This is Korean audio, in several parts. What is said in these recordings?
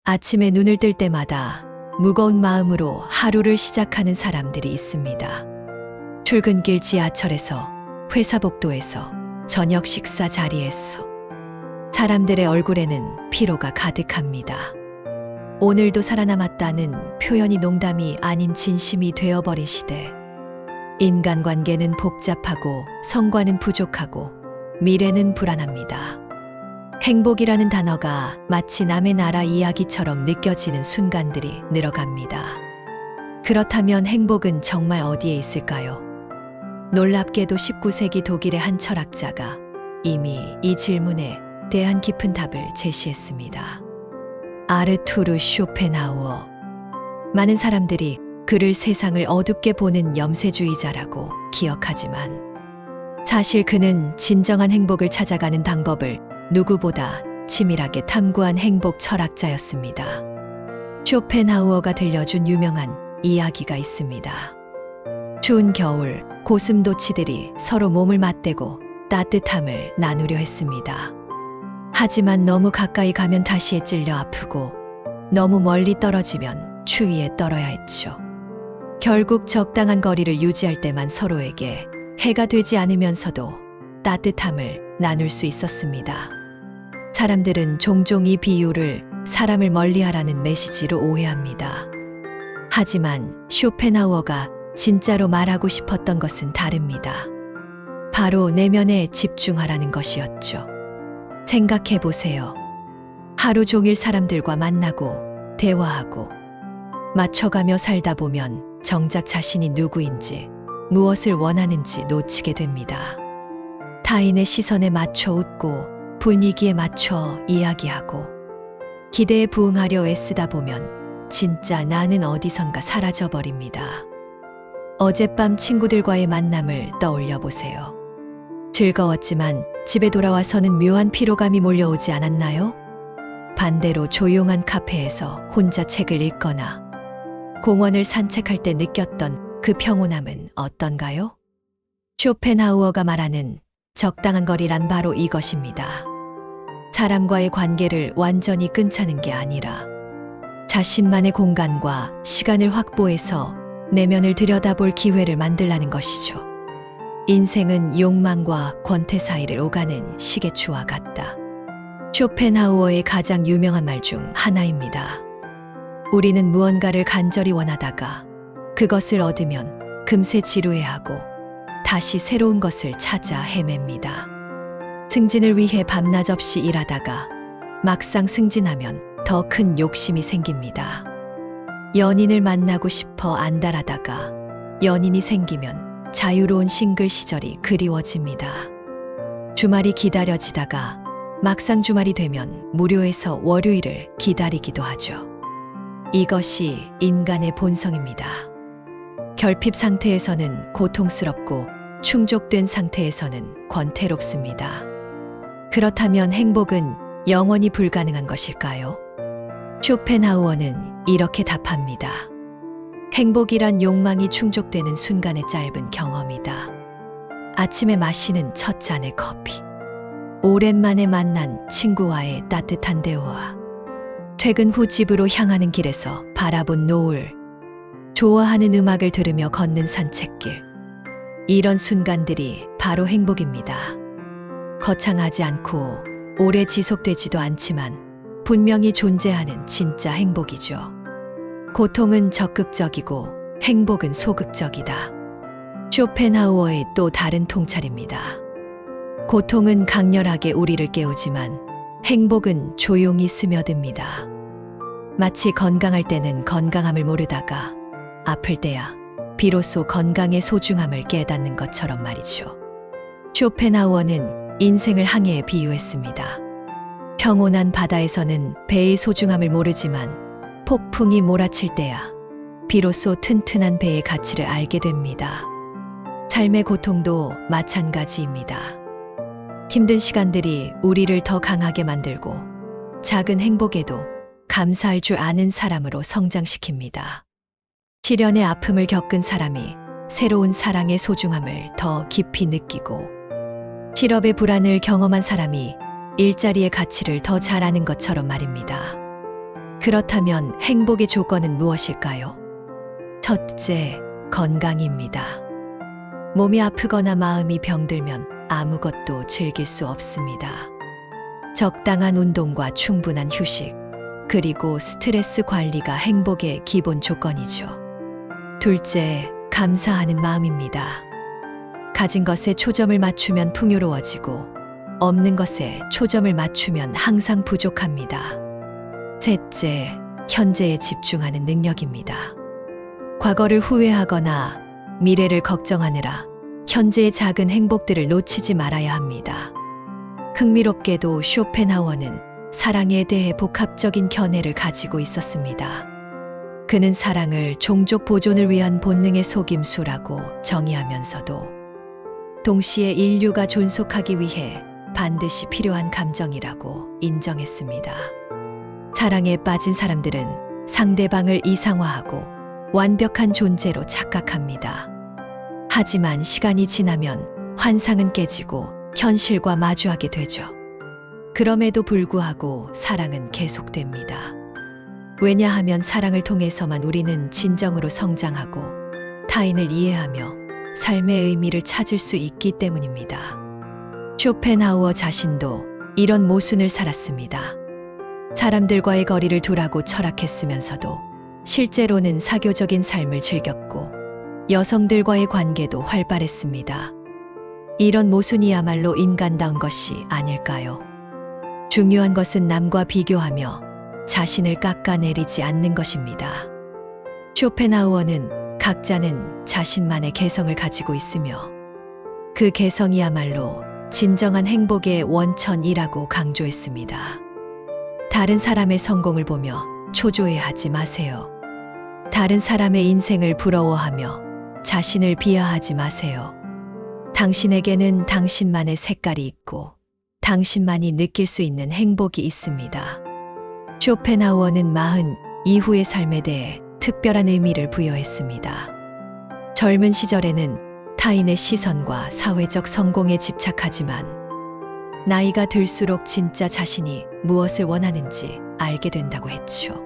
아침에 눈을 뜰 때마다 무거운 마음으로 하루를 시작하는 사람들이 있습니다. 출근길 지하철에서, 회사 복도에서, 저녁 식사 자리에서 사람들의 얼굴에는 피로가 가득합니다. 오늘도 살아남았다는 표현이 농담이 아닌 진심이 되어버린 시대. 인간관계는 복잡하고 성과는 부족하고 미래는 불안합니다. 행복이라는 단어가 마치 남의 나라 이야기처럼 느껴지는 순간들이 늘어갑니다. 그렇다면 행복은 정말 어디에 있을까요? 놀랍게도 19세기 독일의 한 철학자가 이미 이 질문에 대한 깊은 답을 제시했습니다. 아르투르 쇼펜하우어. 많은 사람들이 그를 세상을 어둡게 보는 염세주의자라고 기억하지만 사실 그는 진정한 행복을 찾아가는 방법을 누구보다 치밀하게 탐구한 행복 철학자였습니다. 쇼펜하우어가 들려준 유명한 이야기가 있습니다. 추운 겨울, 고슴도치들이 서로 몸을 맞대고 따뜻함을 나누려 했습니다. 하지만 너무 가까이 가면 다시에 찔려 아프고 너무 멀리 떨어지면 추위에 떨어야 했죠. 결국 적당한 거리를 유지할 때만 서로에게 해가 되지 않으면서도 따뜻함을 나눌 수 있었습니다. 사람들은 종종 이 비유를 사람을 멀리하라는 메시지로 오해합니다. 하지만 쇼펜하우어가 진짜로 말하고 싶었던 것은 다릅니다. 바로 내면에 집중하라는 것이었죠. 생각해 보세요. 하루 종일 사람들과 만나고 대화하고 맞춰가며 살다 보면 정작 자신이 누구인지 무엇을 원하는지 놓치게 됩니다. 타인의 시선에 맞춰 웃고 분위기에 맞춰 이야기하고 기대에 부응하려 애쓰다 보면 진짜 나는 어디선가 사라져버립니다. 어젯밤 친구들과의 만남을 떠올려 보세요. 즐거웠지만 집에 돌아와서는 묘한 피로감이 몰려오지 않았나요? 반대로 조용한 카페에서 혼자 책을 읽거나 공원을 산책할 때 느꼈던 그 평온함은 어떤가요? 쇼펜하우어가 말하는 적당한 거리란 바로 이것입니다. 사람과의 관계를 완전히 끊자는 게 아니라 자신만의 공간과 시간을 확보해서 내면을 들여다볼 기회를 만들라는 것이죠. 인생은 욕망과 권태 사이를 오가는 시계추와 같다. 쇼펜하우어의 가장 유명한 말 중 하나입니다. 우리는 무언가를 간절히 원하다가 그것을 얻으면 금세 지루해하고 다시 새로운 것을 찾아 헤맵니다. 승진을 위해 밤낮 없이 일하다가 막상 승진하면 더 큰 욕심이 생깁니다. 연인을 만나고 싶어 안달하다가 연인이 생기면 자유로운 싱글 시절이 그리워집니다. 주말이 기다려지다가 막상 주말이 되면 무료해서 월요일을 기다리기도 하죠. 이것이 인간의 본성입니다. 결핍 상태에서는 고통스럽고 충족된 상태에서는 권태롭습니다. 그렇다면 행복은 영원히 불가능한 것일까요? 쇼펜하우어는 이렇게 답합니다. 행복이란 욕망이 충족되는 순간의 짧은 경험이다. 아침에 마시는 첫 잔의 커피, 오랜만에 만난 친구와의 따뜻한 대화, 퇴근 후 집으로 향하는 길에서 바라본 노을, 좋아하는 음악을 들으며 걷는 산책길. 이런 순간들이 바로 행복입니다. 거창하지 않고 오래 지속되지도 않지만 분명히 존재하는 진짜 행복이죠. 고통은 적극적이고 행복은 소극적이다. 쇼펜하우어의 또 다른 통찰입니다. 고통은 강렬하게 우리를 깨우지만 행복은 조용히 스며듭니다. 마치 건강할 때는 건강함을 모르다가 아플 때야 비로소 건강의 소중함을 깨닫는 것처럼 말이죠. 쇼펜하우어는 인생을 항해에 비유했습니다. 평온한 바다에서는 배의 소중함을 모르지만 폭풍이 몰아칠 때야 비로소 튼튼한 배의 가치를 알게 됩니다. 삶의 고통도 마찬가지입니다. 힘든 시간들이 우리를 더 강하게 만들고 작은 행복에도 감사할 줄 아는 사람으로 성장시킵니다. 시련의 아픔을 겪은 사람이 새로운 사랑의 소중함을 더 깊이 느끼고 실업의 불안을 경험한 사람이 일자리의 가치를 더 잘 아는 것처럼 말입니다. 그렇다면 행복의 조건은 무엇일까요? 첫째, 건강입니다. 몸이 아프거나 마음이 병들면 아무것도 즐길 수 없습니다. 적당한 운동과 충분한 휴식, 그리고 스트레스 관리가 행복의 기본 조건이죠. 둘째, 감사하는 마음입니다. 가진 것에 초점을 맞추면 풍요로워지고, 없는 것에 초점을 맞추면 항상 부족합니다. 셋째, 현재에 집중하는 능력입니다. 과거를 후회하거나 미래를 걱정하느라 현재의 작은 행복들을 놓치지 말아야 합니다. 흥미롭게도 쇼펜하우어는 사랑에 대해 복합적인 견해를 가지고 있었습니다. 그는 사랑을 종족 보존을 위한 본능의 속임수라고 정의하면서도 동시에 인류가 존속하기 위해 반드시 필요한 감정이라고 인정했습니다. 사랑에 빠진 사람들은 상대방을 이상화하고 완벽한 존재로 착각합니다. 하지만 시간이 지나면 환상은 깨지고 현실과 마주하게 되죠. 그럼에도 불구하고 사랑은 계속됩니다. 왜냐하면 사랑을 통해서만 우리는 진정으로 성장하고 타인을 이해하며 삶의 의미를 찾을 수 있기 때문입니다. 쇼펜하우어 자신도 이런 모순을 살았습니다. 사람들과의 거리를 두라고 철학했으면서도 실제로는 사교적인 삶을 즐겼고 여성들과의 관계도 활발했습니다. 이런 모순이야말로 인간다운 것이 아닐까요? 중요한 것은 남과 비교하며 자신을 깎아내리지 않는 것입니다. 쇼펜하우어는 각자는 자신만의 개성을 가지고 있으며 그 개성이야말로 진정한 행복의 원천이라고 강조했습니다. 다른 사람의 성공을 보며 초조해하지 마세요. 다른 사람의 인생을 부러워하며 자신을 비하하지 마세요. 당신에게는 당신만의 색깔이 있고 당신만이 느낄 수 있는 행복이 있습니다. 쇼펜하우어는 40 이후의 삶에 대해 특별한 의미를 부여했습니다. 젊은 시절에는 타인의 시선과 사회적 성공에 집착하지만 나이가 들수록 진짜 자신이 무엇을 원하는지 알게 된다고 했죠.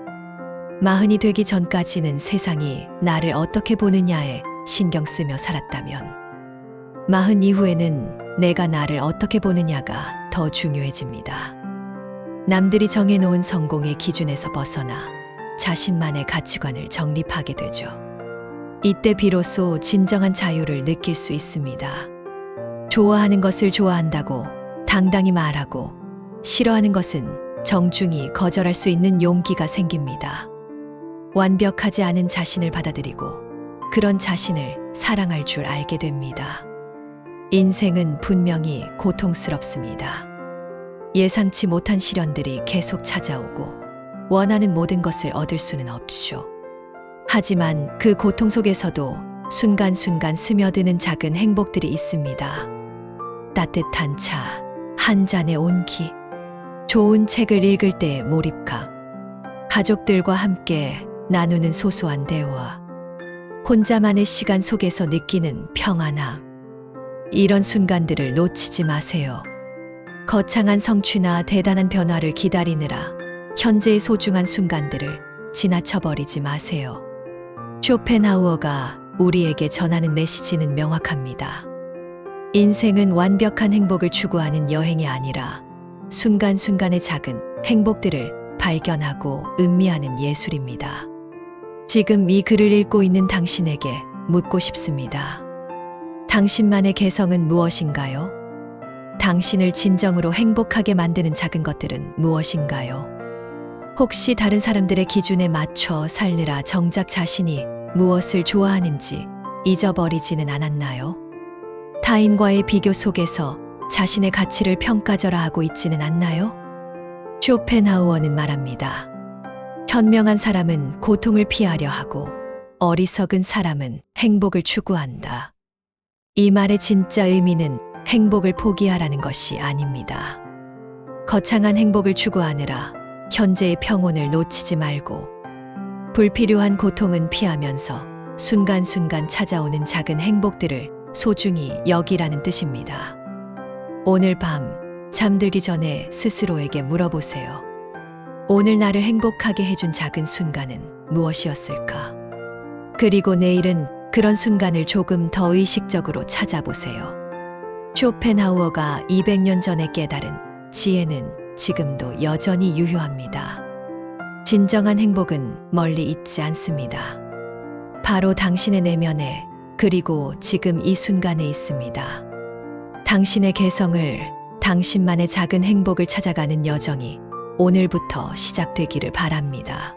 40이 되기 전까지는 세상이 나를 어떻게 보느냐에 신경 쓰며 살았다면 40 이후에는 내가 나를 어떻게 보느냐가 더 중요해집니다. 남들이 정해놓은 성공의 기준에서 벗어나 자신만의 가치관을 정립하게 되죠. 이때 비로소 진정한 자유를 느낄 수 있습니다. 좋아하는 것을 좋아한다고 당당히 말하고 싫어하는 것은 정중히 거절할 수 있는 용기가 생깁니다. 완벽하지 않은 자신을 받아들이고 그런 자신을 사랑할 줄 알게 됩니다. 인생은 분명히 고통스럽습니다. 예상치 못한 시련들이 계속 찾아오고 원하는 모든 것을 얻을 수는 없죠. 하지만 그 고통 속에서도 순간순간 스며드는 작은 행복들이 있습니다. 따뜻한 차, 한 잔의 온기, 좋은 책을 읽을 때의 몰입감, 가족들과 함께 나누는 소소한 대화, 혼자만의 시간 속에서 느끼는 평안함. 이런 순간들을 놓치지 마세요. 거창한 성취나 대단한 변화를 기다리느라 현재의 소중한 순간들을 지나쳐버리지 마세요. 쇼펜하우어가 우리에게 전하는 메시지는 명확합니다. 인생은 완벽한 행복을 추구하는 여행이 아니라 순간순간의 작은 행복들을 발견하고 음미하는 예술입니다. 지금 이 글을 읽고 있는 당신에게 묻고 싶습니다. 당신만의 개성은 무엇인가요? 당신을 진정으로 행복하게 만드는 작은 것들은 무엇인가요? 혹시 다른 사람들의 기준에 맞춰 살느라 정작 자신이 무엇을 좋아하는지 잊어버리지는 않았나요? 타인과의 비교 속에서 자신의 가치를 평가절하하고 있지는 않나요? 쇼펜하우어는 말합니다. 현명한 사람은 고통을 피하려 하고 어리석은 사람은 행복을 추구한다. 이 말의 진짜 의미는 행복을 포기하라는 것이 아닙니다. 거창한 행복을 추구하느라 현재의 평온을 놓치지 말고 불필요한 고통은 피하면서 순간순간 찾아오는 작은 행복들을 소중히 여기라는 뜻입니다. 오늘 밤 잠들기 전에 스스로에게 물어보세요. 오늘 나를 행복하게 해준 작은 순간은 무엇이었을까? 그리고 내일은 그런 순간을 조금 더 의식적으로 찾아보세요. 쇼펜하우어가 200년 전에 깨달은 지혜는 지금도 여전히 유효합니다. 진정한 행복은 멀리 있지 않습니다. 바로 당신의 내면에, 그리고 지금 이 순간에 있습니다. 당신의 개성을, 당신만의 작은 행복을 찾아가는 여정이 오늘부터 시작되기를 바랍니다.